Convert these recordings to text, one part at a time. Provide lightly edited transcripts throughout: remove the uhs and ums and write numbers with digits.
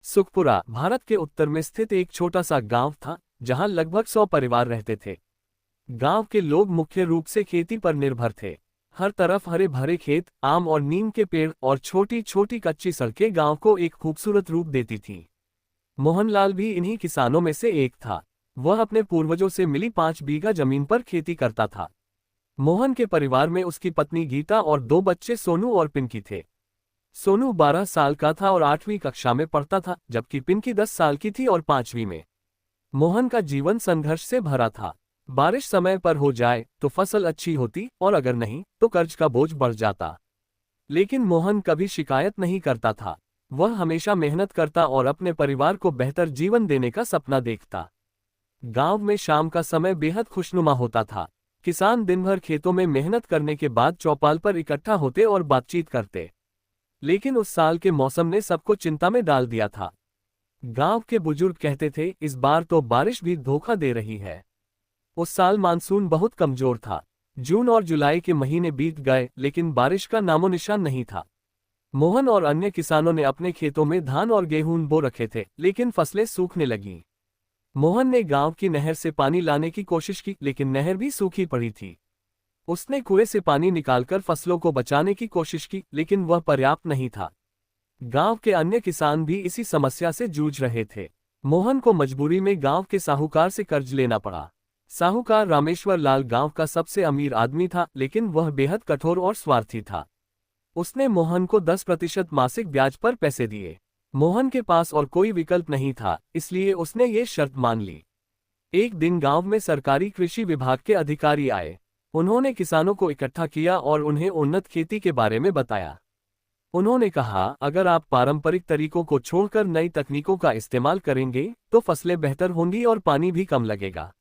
सुखपुरा भारत के उत्तर में स्थित एक छोटा सा गांव था, जहां लगभग 100 परिवार रहते थे। गांव के लोग मुख्य रूप से खेती पर निर्भर थे। हर तरफ हरे भरे खेत, आम और नीम के पेड़ और छोटी छोटी कच्ची सड़कें गांव को एक खूबसूरत रूप देती थीं। मोहनलाल भी इन्हीं किसानों में से एक था। वह अपने पूर्वजों से मिली 5 बीघा जमीन पर खेती करता था। मोहन के परिवार में उसकी पत्नी गीता और 2 बच्चे सोनू और पिंकी थे। सोनू 12 साल का था और 8वीं कक्षा में पढ़ता था, जबकि पिंकी 10 साल की थी और 5वीं में। मोहन का जीवन संघर्ष से भरा था। बारिश समय पर हो जाए तो फसल अच्छी होती और अगर नहीं तो कर्ज का बोझ बढ़ जाता। लेकिन मोहन कभी शिकायत नहीं करता था। वह हमेशा मेहनत करता और अपने परिवार को बेहतर जीवन देने का सपना देखता। गांव में शाम का समय बेहद खुशनुमा होता था। किसान दिन भर खेतों में मेहनत करने के बाद चौपाल पर इकट्ठा होते और बातचीत करते। लेकिन उस साल के मौसम ने सबको चिंता में डाल दिया था। गांव के बुजुर्ग कहते थे, इस बार तो बारिश भी धोखा दे रही है। उस साल मानसून बहुत कमजोर था। जून और जुलाई के महीने बीत गए, लेकिन बारिश का नामो निशान नहीं था। मोहन और अन्य किसानों ने अपने खेतों में धान और गेहूं बो रखे थे, लेकिन फसलें सूखने लगीं। मोहन ने गांव की नहर से पानी लाने की कोशिश की, लेकिन नहर भी सूखी पड़ी थी। उसने कुएं से पानी निकालकर फसलों को बचाने की कोशिश की, लेकिन वह पर्याप्त नहीं था। गांव के अन्य किसान भी इसी समस्या से जूझ रहे थे। मोहन को मजबूरी में गांव के साहूकार से कर्ज लेना पड़ा। साहूकार रामेश्वर लाल गांव का सबसे अमीर आदमी था, लेकिन वह बेहद कठोर और स्वार्थी था। उसने मोहन को 10% मासिक ब्याज पर पैसे दिए। मोहन के पास और कोई विकल्प नहीं था, इसलिए उसने ये शर्त मान ली। एक दिन गांव में सरकारी कृषि विभाग के अधिकारी आए। उन्होंने किसानों को इकट्ठा किया और उन्हें उन्नत खेती के बारे में बताया। उन्होंने कहा, अगर आप पारंपरिक तरीकों को छोड़कर नई तकनीकों का इस्तेमाल करेंगे तो फसलें बेहतर होंगी और पानी भी कम लगेगा।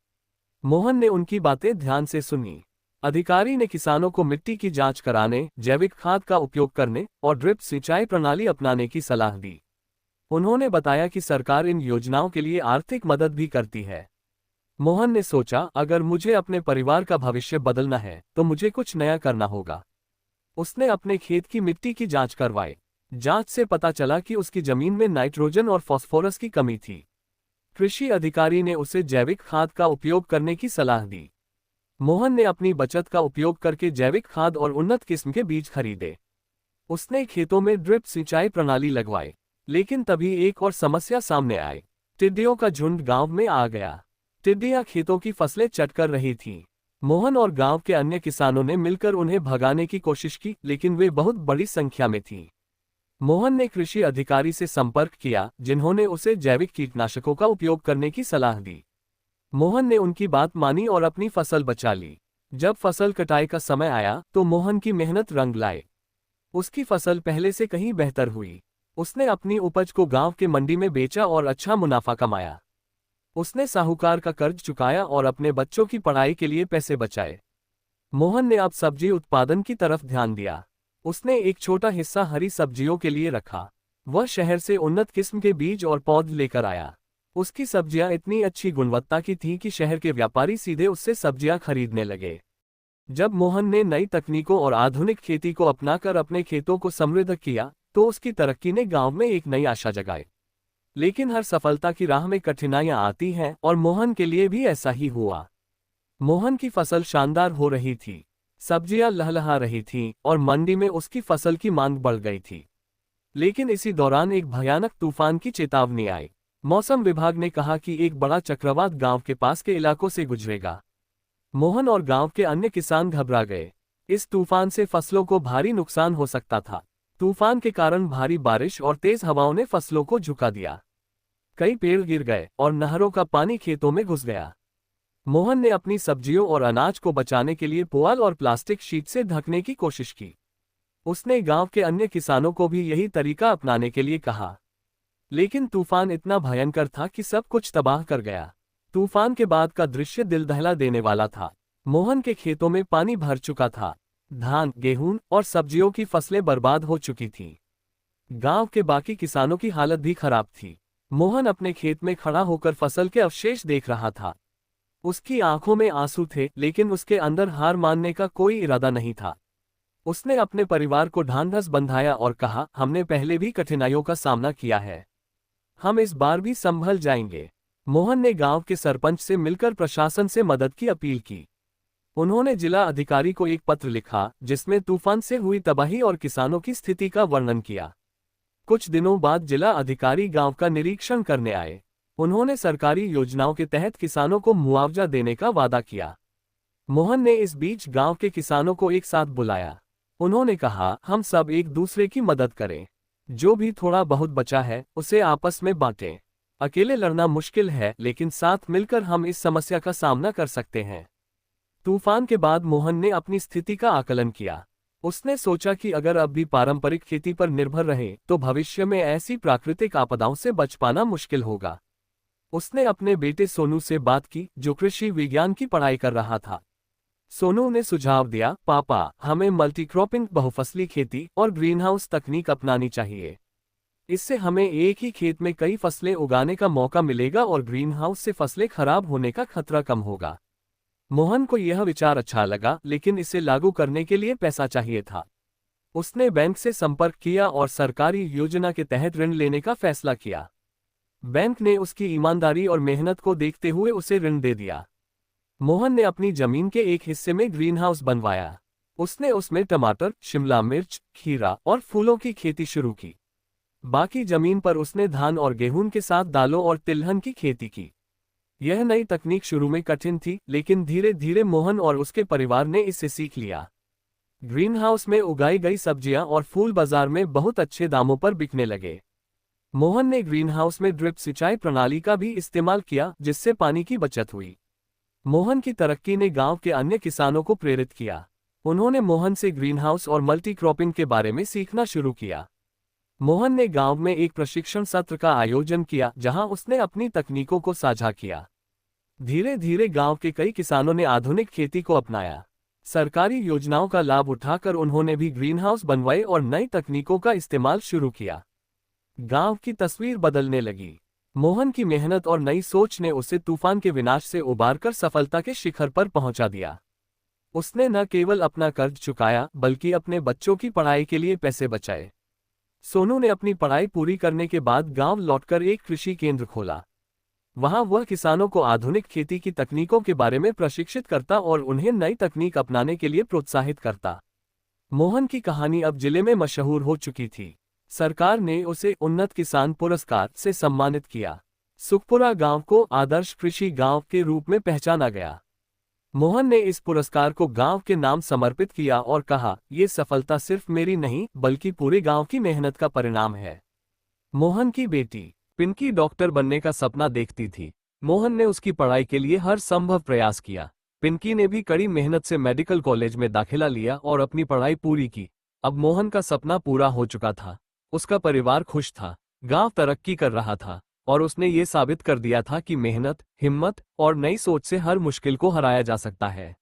मोहन ने उनकी बातें ध्यान से सुनी। अधिकारी ने किसानों को मिट्टी की जांच कराने, जैविक खाद का उपयोग करने और ड्रिप सिंचाई प्रणाली अपनाने की सलाह दी। उन्होंने बताया कि सरकार इन योजनाओं के लिए आर्थिक मदद भी करती है। मोहन ने सोचा, अगर मुझे अपने परिवार का भविष्य बदलना है तो मुझे कुछ नया करना होगा। उसने अपने खेत की मिट्टी की जांच करवाई। जांच से पता चला कि उसकी जमीन में नाइट्रोजन और फास्फोरस की कमी थी। कृषि अधिकारी ने उसे जैविक खाद का उपयोग करने की सलाह दी। मोहन ने अपनी बचत का उपयोग करके जैविक खाद और उन्नत किस्म के बीज खरीदे। उसने खेतों में ड्रिप सिंचाई प्रणाली लगवाई। लेकिन तभी एक और समस्या सामने आई। टिड्डियों का झुंड गांव में आ गया। टिड्डियां खेतों की फसलें चट कर रही थीं। मोहन और गांव के अन्य किसानों ने मिलकर उन्हें भगाने की कोशिश की, लेकिन वे बहुत बड़ी संख्या में थीं। मोहन ने कृषि अधिकारी से संपर्क किया, जिन्होंने उसे जैविक कीटनाशकों का उपयोग करने की सलाह दी। मोहन ने उनकी बात मानी और अपनी फसल बचा ली। जब फसल कटाई का समय आया तो मोहन की मेहनत रंग लाए। उसकी फसल पहले से कहीं बेहतर हुई। उसने अपनी उपज को गांव के मंडी में बेचा और अच्छा मुनाफा कमाया। उसने साहूकार का कर्ज चुकाया और अपने बच्चों की पढ़ाई के लिए पैसे बचाए। मोहन ने अब सब्जी उत्पादन की तरफ ध्यान दिया। उसने एक छोटा हिस्सा हरी सब्जियों के लिए रखा। वह शहर से उन्नत किस्म के बीज और पौध लेकर आया। उसकी सब्जियां इतनी अच्छी गुणवत्ता की थीं कि शहर के व्यापारी सीधे उससे सब्जियां खरीदने लगे। जब मोहन ने नई तकनीकों और आधुनिक खेती को अपनाकर अपने खेतों को समृद्ध किया तो उसकी तरक्की ने गांव में एक नई आशा जगाई। लेकिन हर सफलता की राह में कठिनाइयां आती हैं, और मोहन के लिए भी ऐसा ही हुआ। मोहन की फसल शानदार हो रही थी, सब्जियां लहलहा रही थीं और मंडी में उसकी फसल की मांग बढ़ गई थी। लेकिन इसी दौरान एक भयानक तूफान की चेतावनी आई। मौसम विभाग ने कहा कि एक बड़ा चक्रवात गांव के पास के इलाकों से गुजरेगा। मोहन और गांव के अन्य किसान घबरा गए। इस तूफान से फसलों को भारी नुकसान हो सकता था। तूफान के कारण भारी बारिश और तेज हवाओं ने फसलों को झुका दिया। कई पेड़ गिर गए और नहरों का पानी खेतों में घुस गया। मोहन ने अपनी सब्जियों और अनाज को बचाने के लिए पुआल और प्लास्टिक शीट से ढकने की कोशिश की। उसने गांव के अन्य किसानों को भी यही तरीका अपनाने के लिए कहा। लेकिन तूफान इतना भयंकर था कि सब कुछ तबाह कर गया। तूफान के बाद का दृश्य दिल दहला देने वाला था। मोहन के खेतों में पानी भर चुका था। धान, गेहूं और सब्जियों की फसलें बर्बाद हो चुकी थीं। गांव के बाकी किसानों की हालत भी खराब थी। मोहन अपने खेत में खड़ा होकर फसल के अवशेष देख रहा था। उसकी आंखों में आंसू थे, लेकिन उसके अंदर हार मानने का कोई इरादा नहीं था। उसने अपने परिवार को ढांढस बंधाया और कहा, हमने पहले भी कठिनाइयों का सामना किया है। हम इस बार भी संभल जाएंगे। मोहन ने गांव के सरपंच से मिलकर प्रशासन से मदद की अपील की। उन्होंने जिला अधिकारी को एक पत्र लिखा जिसमें तूफान से हुई तबाही और किसानों की स्थिति का वर्णन किया। कुछ दिनों बाद जिला अधिकारी गांव का निरीक्षण करने आए। उन्होंने सरकारी योजनाओं के तहत किसानों को मुआवजा देने का वादा किया। मोहन ने इस बीच गांव के किसानों को एक साथ बुलाया। उन्होंने कहा, हम सब एक दूसरे की मदद करें। जो भी थोड़ा बहुत बचा है उसे आपस में बांटें। अकेले लड़ना मुश्किल है, लेकिन साथ मिलकर हम इस समस्या का सामना कर सकते हैं। तूफान के बाद मोहन ने अपनी स्थिति का आकलन किया। उसने सोचा कि अगर अब भी पारंपरिक खेती पर निर्भर रहे तो भविष्य में ऐसी प्राकृतिक आपदाओं से बच पाना मुश्किल होगा। उसने अपने बेटे सोनू से बात की, जो कृषि विज्ञान की पढ़ाई कर रहा था। सोनू ने सुझाव दिया, पापा, हमें मल्टीक्रॉपिंग बहुफसली खेती और ग्रीनहाउस तकनीक अपनानी चाहिए। इससे हमें एक ही खेत में कई फसलें उगाने का मौका मिलेगा और ग्रीनहाउस से फसलें खराब होने का खतरा कम होगा। मोहन को यह विचार अच्छा लगा, लेकिन इसे लागू करने के लिए पैसा चाहिए था। उसने बैंक से संपर्क किया और सरकारी योजना के तहत ऋण लेने का फैसला किया। बैंक ने उसकी ईमानदारी और मेहनत को देखते हुए उसे ऋण दे दिया। मोहन ने अपनी जमीन के एक हिस्से में ग्रीनहाउस बनवाया। उसने उसमें टमाटर, शिमला मिर्च, खीरा और फूलों की खेती शुरू की। बाकी जमीन पर उसने धान और गेहूं के साथ दालों और तिलहन की खेती की। यह नई तकनीक शुरू में कठिन थी, लेकिन धीरे धीरे मोहन और उसके परिवार ने इसे सीख लिया। ग्रीनहाउस में उगाई गई सब्जियां और फूल बाजार में बहुत अच्छे दामों पर बिकने लगे। मोहन ने ग्रीनहाउस में ड्रिप सिंचाई प्रणाली का भी इस्तेमाल किया, जिससे पानी की बचत हुई। मोहन की तरक्की ने गांव के अन्य किसानों को प्रेरित किया। उन्होंने मोहन से ग्रीनहाउस और मल्टीक्रॉपिंग के बारे में सीखना शुरू किया। मोहन ने गांव में एक प्रशिक्षण सत्र का आयोजन किया, जहां उसने अपनी तकनीकों को साझा किया। धीरे धीरे गांव के कई किसानों ने आधुनिक खेती को अपनाया। सरकारी योजनाओं का लाभ उठाकर उन्होंने भी ग्रीनहाउस बनवाए और नई तकनीकों का इस्तेमाल शुरू किया। गांव की तस्वीर बदलने लगी। मोहन की मेहनत और नई सोच ने उसे तूफान के विनाश से उबारकर सफलता के शिखर पर पहुंचा दिया। उसने न केवल अपना कर्ज चुकाया, बल्कि अपने बच्चों की पढ़ाई के लिए पैसे बचाए। सोनू ने अपनी पढ़ाई पूरी करने के बाद गांव लौटकर एक कृषि केंद्र खोला। वहां वह किसानों को आधुनिक खेती की तकनीकों के बारे में प्रशिक्षित करता और उन्हें नई तकनीक अपनाने के लिए प्रोत्साहित करता। मोहन की कहानी अब जिले में मशहूर हो चुकी थी। सरकार ने उसे उन्नत किसान पुरस्कार से सम्मानित किया। सुखपुरा गांव को आदर्श कृषि गांव के रूप में पहचाना गया। मोहन ने इस पुरस्कार को गांव के नाम समर्पित किया और कहा, ये सफलता सिर्फ मेरी नहीं, बल्कि पूरे गांव की मेहनत का परिणाम है। मोहन की बेटी पिंकी डॉक्टर बनने का सपना देखती थी। मोहन ने उसकी पढ़ाई के लिए हर संभव प्रयास किया। पिंकी ने भी कड़ी मेहनत से मेडिकल कॉलेज में दाखिला लिया और अपनी पढ़ाई पूरी की। अब मोहन का सपना पूरा हो चुका था। उसका परिवार खुश था, गांव तरक्की कर रहा था और उसने ये साबित कर दिया था कि मेहनत, हिम्मत और नई सोच से हर मुश्किल को हराया जा सकता है।